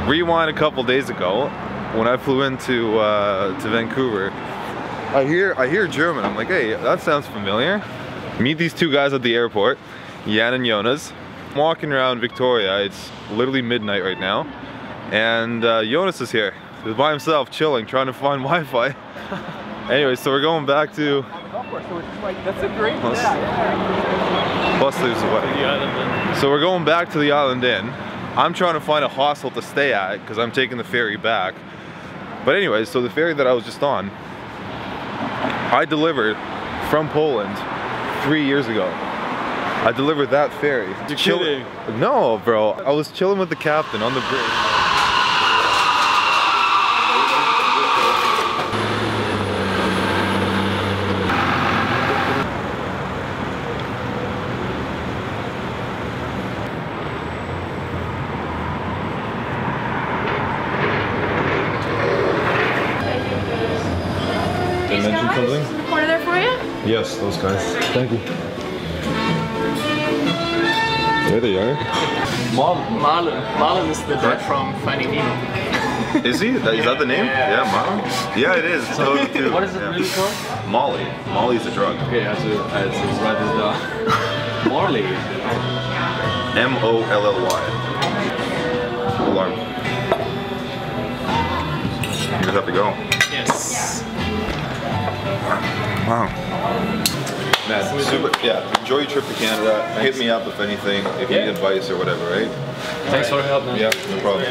rewind a couple days ago when I flew into to Vancouver. I hear German. I'm like, hey, that sounds familiar. Meet these two guys at the airport, Jan and Jonas. I'm walking around Victoria. It's literally midnight right now, and Jonas is here. He's by himself, chilling, trying to find Wi-Fi. Anyway, so we're going back to. That's a great Plus there's a wedding. So we're going back to the Island Inn. I'm trying to find a hostel to stay at because I'm taking the ferry back. But anyway, so the ferry that I was just on, I delivered from Poland 3 years ago. I delivered that ferry. You're kidding? No, bro. I was chilling with the captain on the bridge. Did I mention something? In the corner there for you? Yes, those guys. Thank you. There they are. Marlon is the dad from Finding Nemo. Is he? Is that the name? Yeah, Marlon? Yeah, it is. Totally too. What is it really called? Molly. Molly's a drug. Okay, also write this down. Marley. M-O-L-L-Y. Alarm. You just have to go. Yes. Wow. Man, super. Yeah, enjoy your trip to Canada. Hit me up if anything, if you need advice or whatever, right? Thanks for your help, man. Yeah, no problem.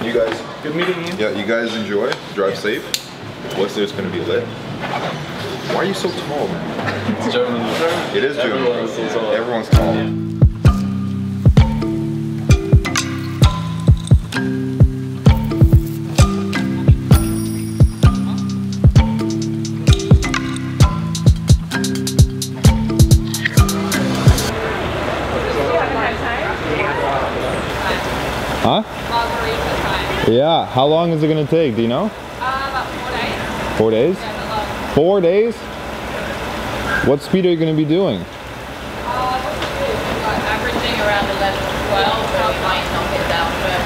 You guys. Good meeting you. Yeah, you guys enjoy. Drive safe. Whistler's gonna be lit. Why are you so tall, man? It's German. It is German. Everyone's so tall. Everyone's tall. Yeah. Huh? Yeah. How long is it gonna take? Do you know? About 4 days. 4 days? Yeah, 4 days? What speed are you gonna be doing? averaging around 11 to 12, but we might not get down to it.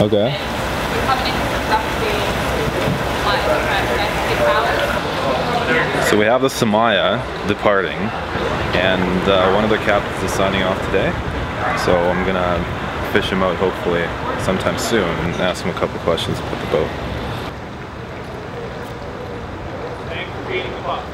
Okay. We're coming into roughly like around 6 hours. So we have the Samaya departing, and one of the captains is signing off today. So I'm gonna fish him out hopefully sometime soon and ask him a couple questions about the boat. Thanks for 8 o'clock.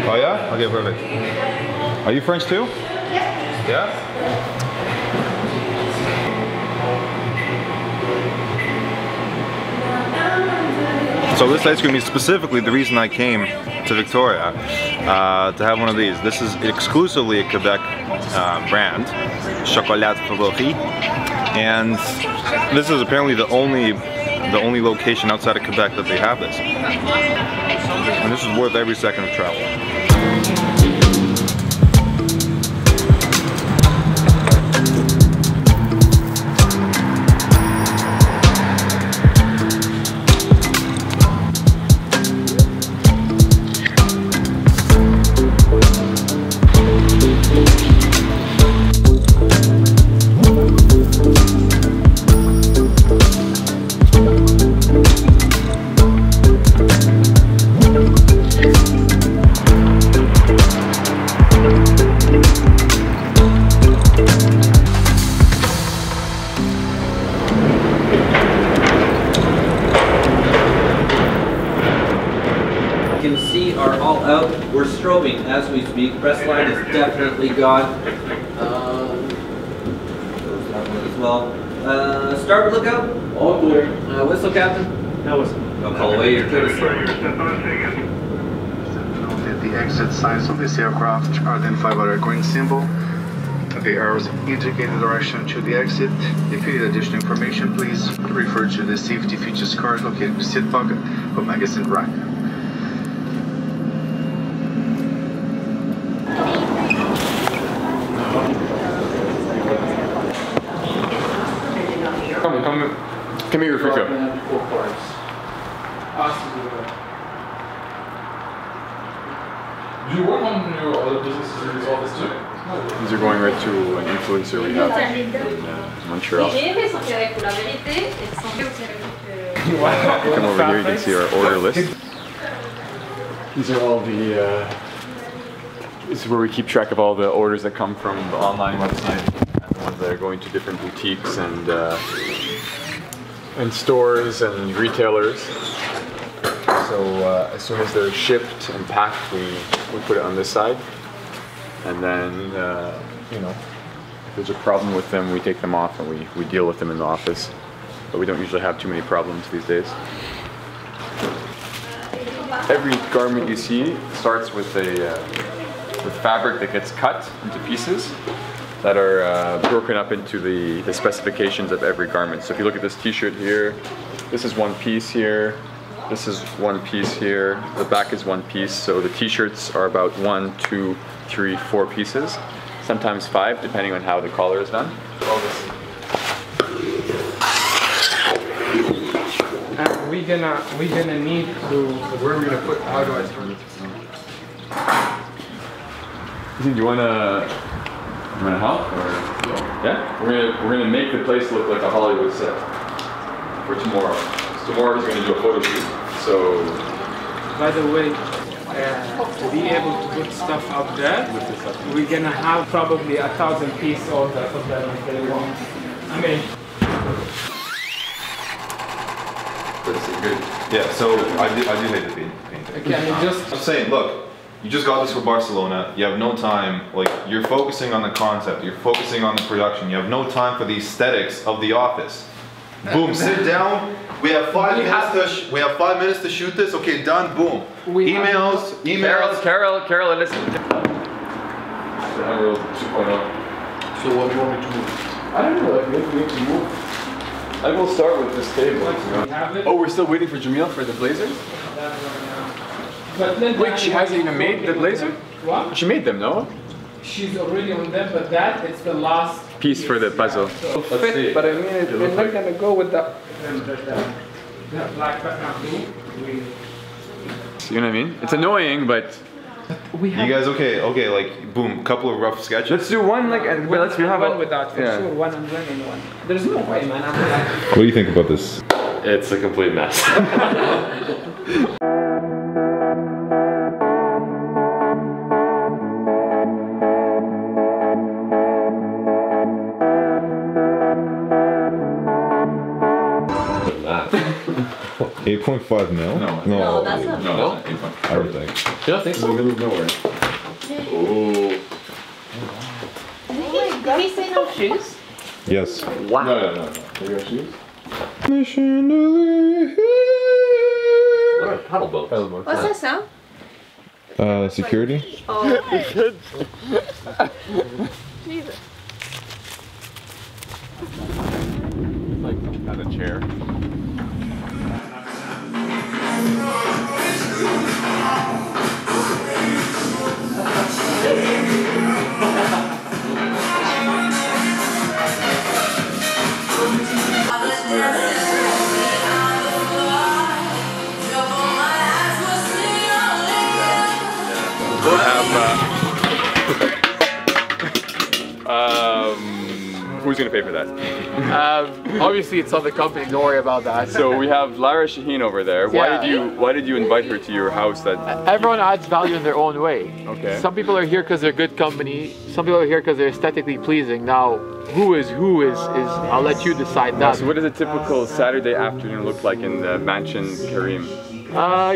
Oh yeah? Okay, perfect. Are you French too? Yeah. Yeah? So this ice cream is specifically the reason I came to Victoria to have one of these. This is exclusively a Quebec brand, Shoutout Favori, and this is apparently the only location outside of Quebec that they have this. And this is worth every second of travel. Are all out. We're strobing as we speak. Press line is definitely gone. As well. Starboard lookout. All clear. Whistle, Captain. No whistle. I'll call away your courtesy. the exit signs of this aircraft are identified by a green symbol. The arrows indicate the direction to the exit. If you need additional information, please refer to the safety features card located in the seat pocket or magazine rack. Come here, Rico. Do you work on your other businesses in this office too? These are going right to an influencer we have in Montreal. You come over here, you can see our order list. These are all the, this is where we keep track of all the orders that come from the online website and the ones that are going to different boutiques and stores and retailers. So as soon as they're shipped and packed, we put it on this side. And then, you know, if there's a problem with them, we take them off and we deal with them in the office. But we don't usually have too many problems these days. Every garment you see starts with with fabric that gets cut into pieces that are broken up into the specifications of every garment. So if you look at this t-shirt here, this is one piece here. This is one piece here. The back is one piece. So the t-shirts are about 1, 2, 3, 4 pieces. Sometimes 5, depending on how the collar is done. We're gonna need to. Where are we gonna put? How do I turn it? Do you wanna help? Or? Yeah. We're gonna make the place look like a Hollywood set for tomorrow. Tomorrow he's gonna do a photo shoot. So. By the way, to be able to put stuff up there, we're gonna have probably 1,000 piece orders of them if they want. I mean. Good. Yeah, so I do hate the painting. Okay, I'm saying, look, you just got this for Barcelona, you have no time, like, you're focusing on the concept, you're focusing on the production, you have no time for the aesthetics of the office. Boom, sit down, we have 5 minutes to shoot this, okay, done, boom. Emails. Carol, listen. Emerald 2.0. So what do you want me to move? I don't know, like, maybe we need to move. I will start with this table. Oh, we're still waiting for Jamil for the blazer? Wait, she hasn't even made the blazer? What? She made them, no? She's already on them, but it's the last piece for the puzzle. Let's see. But I mean, we're not gonna go with the black background blue. You know what I mean? It's annoying, but you guys okay? Okay, like boom, couple of rough sketches. Let's do one like, but let's have one without for sure. One and one. There's no way, man. What do you think about this? It's a complete mess. $8.5 mil? No, that's not. No, I don't think. You don't think so? In the middle of nowhere. Oh. Did he say no shoes? Yes. Wow. No. They got shoes? What are paddle boats? What's that sound? Security? Oh, okay. Jesus. Like not a chair. We'll have, who's gonna pay for that? Obviously it's on the company, don't worry about that. So we have Lara Shaheen over there. Yeah. Why did you invite her to your house? Everyone adds value in their own way. Okay. Some people are here because they're good company. Some people are here because they're aesthetically pleasing. Now, who is I'll let you decide that. So what does a typical Saturday afternoon look like in the mansion Kareem?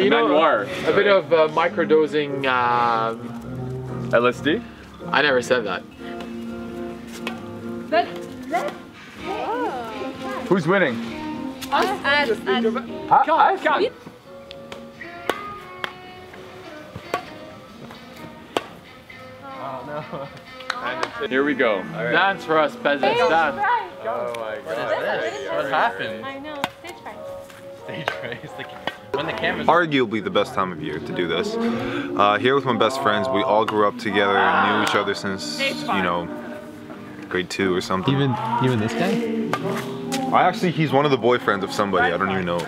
You know, manoir. a bit of microdosing. LSD? I never said that. Who's winning? Us and Come. Here we go. Right. Dance for us, peasants. Dance. Right. Oh my god. What happened? I know, stage fright. Stage race. When the camera's Arguably the best time of year to do this. Here with my best friends, we all grew up together and knew each other since, you know, grade 2 or something. Even this guy? He's one of the boyfriends of somebody, I don't even know.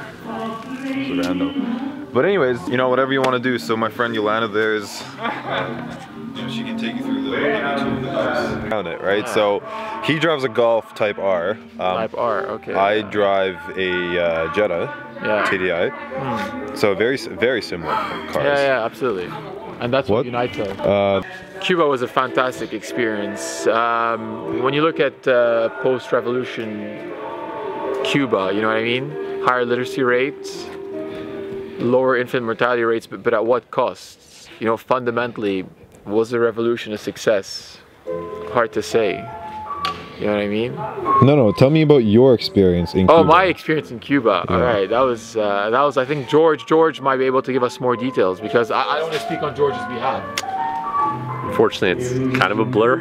It's random. But anyways, you know, whatever you want to do. So my friend Yolanda there is, you know, she can take you through the house. Found it, right? So he drives a Golf Type R. Type R, okay. I drive a Jetta, TDI. So very similar cars. Yeah, absolutely. And that's what unites us. Cuba was a fantastic experience. When you look at post-revolution Cuba, you know what I mean? Higher literacy rates, lower infant mortality rates, but at what cost? You know, fundamentally, was the revolution a success? Hard to say. You know what I mean? No, tell me about your experience in Cuba. Oh, my experience in Cuba. Yeah. All right, that was I think George might be able to give us more details because I don't want to speak on George's behalf. Unfortunately, it's kind of a blur.